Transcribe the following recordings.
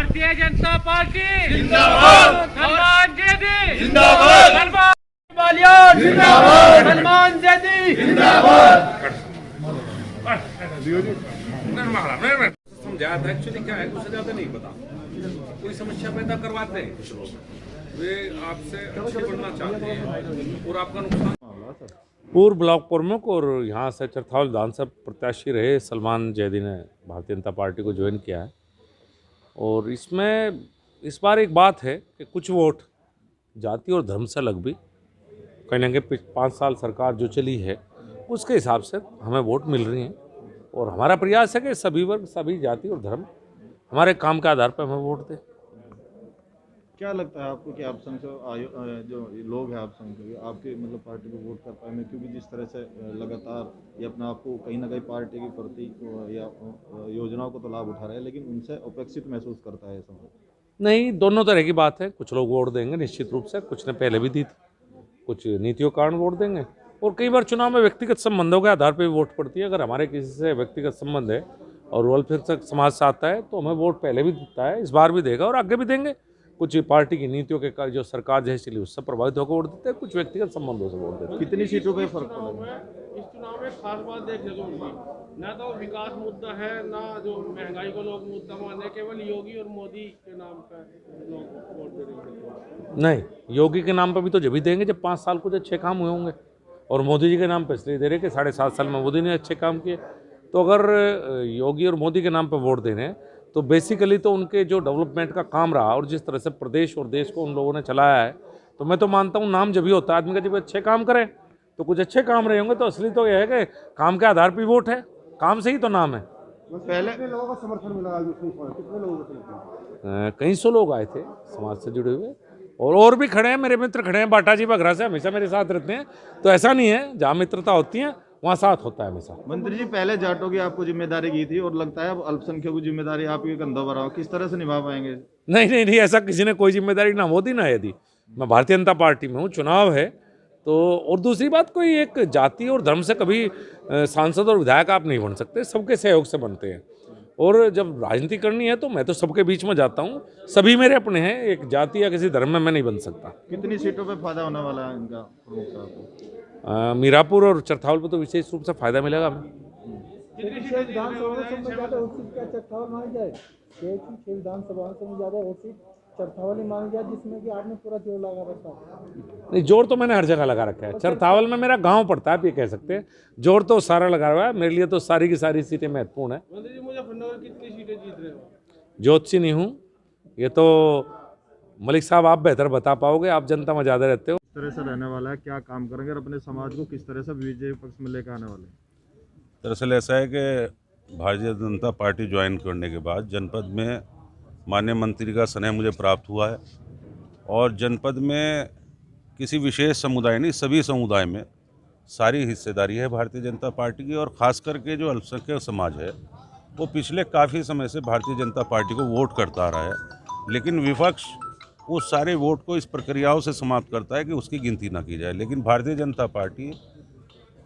Bharatiya Janata party जिंदाबाद, सलमान जैदी जिंदाबाद, सलमान बालियान जिंदाबाद, सलमान जैदी जिंदाबाद। समझाया था एक्चुअली क्या है, कुछ ज्यादा नहीं पता, कोई समस्या पैदा करवाते हैं कुछ लोग, वे आपसे अच्छे बनना चाहते हैं और आपका नुकसान। पूर्व ब्लॉक प्रमुख और यहाँ से चरथावल विधानसभा प्रत्याशी रहे सलमान जैदी ने भारतीय जनता पार्टी को ज्वाइन किया है। और इसमें इस बार एक बात है कि कुछ वोट जाति और धर्म से अलग भी कहीं ना कहीं 5 साल सरकार जो चली है उसके हिसाब से हमें वोट मिल रही हैं। और हमारा प्रयास है कि सभी वर्ग, सभी जाति और धर्म हमारे काम के आधार पर हमें वोट दें। क्या लगता है आपको कि आप संघ जो लोग हैं आप संघ के आपके मतलब पार्टी को वोट कर पाएंगे, क्योंकि जिस तरह से लगातार ये अपना आपको कहीं ना कहीं पार्टी के प्रति या योजनाओं को तो लाभ उठा रहे हैं, लेकिन उनसे उपेक्षित महसूस करता है संघ? नहीं, दोनों तरह की बात है। कुछ लोग वोट देंगे निश्चित रूप से, कुछ ने पहले भी दी थी, कुछ नीतियों के कारण वोट देंगे। और कई बार चुनाव में व्यक्तिगत संबंधों के आधार पर भी वोट पड़ती है। अगर हमारे किसी से व्यक्तिगत संबंध है और वेलफेयर समाज से आता है तो हमें वोट पहले भी देता है, इस बार भी देगा और आगे भी देंगे। कुछ पार्टी की नीतियों के जो सरकार जैसे चली उससे प्रभावित होकर वोट देते हैं, कुछ व्यक्तिगत संबंधों से वोट देते हैं। कितनी सीटों पे फर्क पड़ा? इस चुनाव में खास बात देखने को मिली, ना तो विकास मुद्दा है, ना जो महंगाई को लोग मुद्दा माने, केवल योगी और मोदी के नाम पर लोग वोट दे रहे हैं। नहीं, योगी के नाम पर भी तो जब भी देंगे जब 5 साल कुछ अच्छे काम हुए होंगे, और मोदी जी के नाम पर इसलिए दे रहे कि 7.5 साल में मोदी ने अच्छे काम किए। तो अगर योगी और मोदी के नाम पर वोट दे रहे हैं तो बेसिकली तो उनके जो डेवलपमेंट का काम रहा और जिस तरह से प्रदेश और देश को उन लोगों ने चलाया है, तो मैं तो मानता हूँ नाम जब भी होता है आदमी का, जब अच्छे काम करें तो कुछ अच्छे काम रहे होंगे। तो असली तो यह है कि काम के आधार पर वोट है, काम से ही तो नाम है। पहले लोगों का समर्थन मिला, कितने लोगों का समर्थन? कई सौ लोग आए थे समाज से जुड़े हुए, और भी खड़े हैं, मेरे मित्र खड़े हैं बाटा जी बघरा से, हमेशा मेरे साथ रहते हैं। तो ऐसा नहीं है, जहाँ मित्रता होती है वहाँ साथ होता है हमेशा। मंत्री जी पहले जाटों की आपको जिम्मेदारी की थी और लगता है अब अल्पसंख्यकों की जिम्मेदारी आपके कंधों पर आओ, किस तरह से निभा पाएंगे? नहीं, ऐसा किसी ने कोई जिम्मेदारी ना मोदी ना यदि मैं भारतीय जनता पार्टी में हूँ, चुनाव है तो। और दूसरी बात, कोई एक जाति और धर्म से कभी सांसद और विधायक आप नहीं बन सकते, सबके सहयोग से बनते हैं। और जब राजनीति करनी है तो मैं तो सबके बीच में जाता हूँ, सभी मेरे अपने हैं, एक जाति या किसी धर्म में मैं नहीं बन सकता। कितनी सीटों पे फायदा होने वाला है इनका प्रमुख साहब को? मीरापुर और चरथावल पर तो विशेष रूप से फायदा मिलेगा हमें। विधानसभा में ज्यादा वोट सीट क्या चरथावल मानी जाए? 6 विधानसभा में ज्यादा वोट सीट चरथावल ही मानी जाए, जिसमें कि आपने पूरा जोर लगा रखा है। नहीं, जोर तो मैंने हर जगह लगा रखा है। चरथावल में मेरा गांव पड़ता है, आप ये कह सकते हैं। जोर तो सारा लगा हुआ है, मेरे लिए तो सारी की सारी सीटें महत्वपूर्ण है। मंत्री जी, मुजफ्फरनगर कितनी सीटें जीत रहे हो? ज्योतिषी नहीं हूँ, ये तो मलिक साहब आप बेहतर बता पाओगे, आप जनता में ज़्यादा रहते हो। किस तरह से रहने वाला है, क्या काम करेंगे और अपने समाज को किस तरह से विजय पक्ष में लेकर आने वाले? दरअसल ऐसा है कि भारतीय जनता पार्टी ज्वाइन करने के बाद जनपद में माननीय मंत्री का स्नेह मुझे प्राप्त हुआ है, और जनपद में किसी विशेष समुदाय नहीं, सभी समुदाय में सारी हिस्सेदारी है भारतीय जनता पार्टी की। और ख़ास करके जो अल्पसंख्यक समाज है वो पिछले काफ़ी समय से भारतीय जनता पार्टी को वोट करता आ रहा है, लेकिन विपक्ष उस सारे वोट को इस प्रक्रियाओं से समाप्त करता है कि उसकी गिनती ना की जाए। लेकिन भारतीय जनता पार्टी,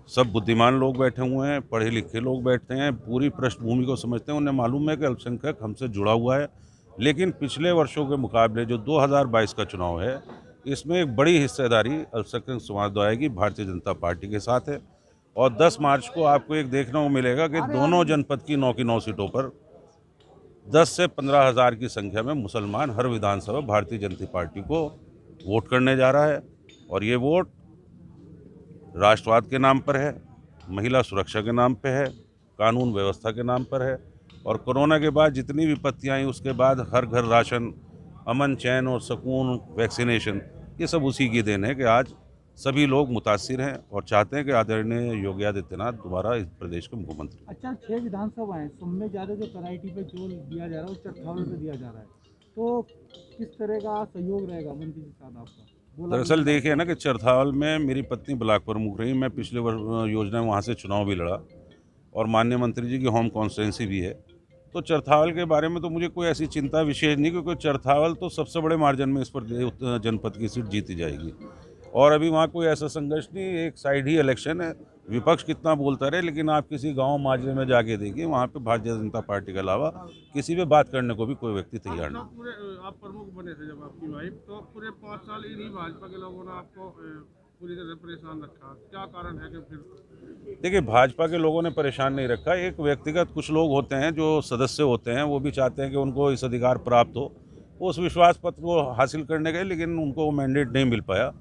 सब बुद्धिमान लोग बैठे हुए हैं, पढ़े लिखे लोग बैठते हैं, पूरी पृष्ठभूमि को समझते हैं, उन्हें मालूम है कि अल्पसंख्यक हमसे जुड़ा हुआ है। लेकिन पिछले वर्षों के मुकाबले जो 2022 का चुनाव है, इसमें एक बड़ी हिस्सेदारी अल्पसंख्यक समाज द्वारा की भारतीय जनता पार्टी के साथ है। और 10 मार्च को आपको एक देखने को मिलेगा कि दोनों जनपद की 9 की 9 सीटों पर 10 से 15 हज़ार की संख्या में मुसलमान हर विधानसभा भारतीय जनता पार्टी को वोट करने जा रहा है। और ये वोट राष्ट्रवाद के नाम पर है, महिला सुरक्षा के नाम पर है, कानून व्यवस्था के नाम पर है। और कोरोना के बाद जितनी विपत्तियाँ आई उसके बाद हर घर राशन, अमन चैन और सुकून, वैक्सीनेशन, ये सब उसी की देन है कि आज सभी लोग मुतासिर हैं और चाहते हैं कि आदरणीय योगी आदित्यनाथ दोबारा इस प्रदेश के मुख्यमंत्री। अच्छा, 6 विधानसभा है, सब में ज्यादा जो कराइटी पे जोर दिया जा रहा है वो चरथावल पे दिया जा रहा है, तो किस तरह का सहयोग रहेगा मंत्री के साथ आपका? दरअसल देखिए ना कि चरथावल में मेरी पत्नी ब्लॉक प्रमुख रही, मैं पिछले योजना में वहाँ से चुनाव भी लड़ा और माननीय मंत्री जी की होम कॉन्स्टिट्यूंसी भी है। तो चरथावल के बारे में तो मुझे कोई ऐसी चिंता विशेष नहीं, क्योंकि चरथावल तो सबसे बड़े मार्जिन में इस पर जनपद की सीट जीती जाएगी। और अभी वहाँ कोई ऐसा संघर्ष नहीं, एक साइड ही इलेक्शन है, विपक्ष कितना बोलता रहे, लेकिन आप किसी गांव माजरे में जाके देखिए, वहाँ पे भारतीय जनता पार्टी के अलावा किसी पे बात करने को भी कोई व्यक्ति तैयार नहीं। पूरे आप प्रमुख बने थे जब आपकी वाइफ, तो पूरे 5 साल इन्हीं भाजपा के लोगों ने आपको पूरी तरह परेशान रखा, क्या कारण है कि फिर? देखिए, भाजपा के लोगों ने परेशान नहीं रखा, एक व्यक्तिगत कुछ लोग होते हैं जो सदस्य होते हैं, वो भी चाहते हैं कि उनको इस अधिकार प्राप्त हो, उस विश्वास पत्र को हासिल करने गए, लेकिन उनको वो मैंडेट नहीं मिल पाया।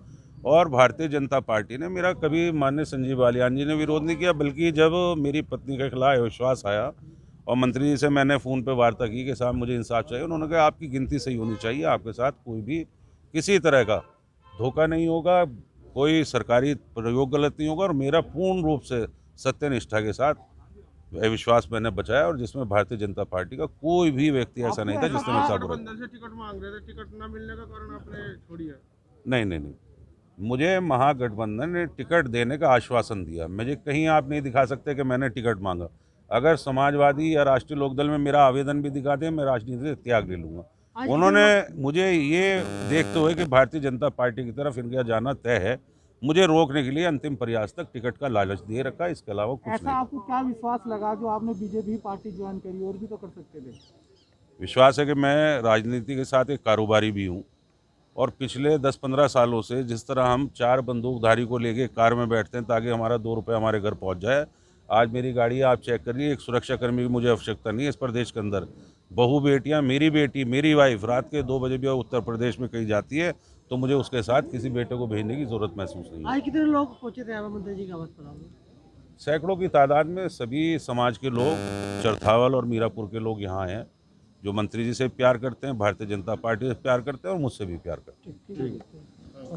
और भारतीय जनता पार्टी ने, मेरा कभी माननीय संजीव बालियान जी ने विरोध नहीं किया, बल्कि जब मेरी पत्नी के खिलाफ विश्वास आया और मंत्री जी से मैंने फ़ोन पे वार्ता की कि साहब मुझे इंसाफ चाहिए, उन्होंने कहा आपकी गिनती सही होनी चाहिए, आपके साथ कोई भी किसी तरह का धोखा नहीं होगा, कोई सरकारी प्रयोग गलत नहीं होगा, और मेरा पूर्ण रूप से सत्यनिष्ठा के साथ विश्वास मैंने बचाया, और जिसमें भारतीय जनता पार्टी का कोई भी व्यक्ति ऐसा नहीं था जिसने मेरे साथ बुरा किया। से टिकट मांग रहे थे, टिकट न मिलने का कारण आपने छोड़ी है? नहीं, मुझे महागठबंधन ने टिकट देने का आश्वासन दिया, मुझे कहीं आप नहीं दिखा सकते कि मैंने टिकट मांगा। अगर समाजवादी या राष्ट्रीय लोकदल में मेरा आवेदन भी दिखा दें, मैं राजनीति से त्याग ले लूँगा। उन्होंने मुझे ये देखते हुए कि भारतीय जनता पार्टी की तरफ इनका जाना तय है, मुझे रोकने के लिए अंतिम प्रयास तक टिकट का लालच दे रखा, इसके अलावा कुछ नहीं। ऐसा आपको क्या विश्वास लगा जो आपने बीजेपी पार्टी ज्वाइन करी, और भी तो कर सकते थे? विश्वास है कि मैं राजनीति के साथ एक कारोबारी भी हूँ, और पिछले 10-15 सालों से जिस तरह हम 4 बंदूकधारी को लेके कार में बैठते हैं ताकि हमारा 2 रुपये हमारे घर पहुँच जाए, आज मेरी गाड़ी आप चेक करिए, एक सुरक्षाकर्मी की मुझे आवश्यकता नहीं है इस प्रदेश के अंदर। बहू बेटियाँ, मेरी बेटी, मेरी वाइफ रात के 2 बजे भी उत्तर प्रदेश में कहीं जाती है तो मुझे उसके साथ किसी बेटे को भेजने की ज़रूरत महसूस नहीं है। आज कितने लोग पहुंचे थे मंत्री जी का आवास पर? सैकड़ों की तादाद में सभी समाज के लोग, चरथावल और मीरापुर के लोग यहाँ हैं, जो मंत्री जी से प्यार करते हैं, भारतीय जनता पार्टी से प्यार करते हैं और मुझसे भी प्यार करते हैं।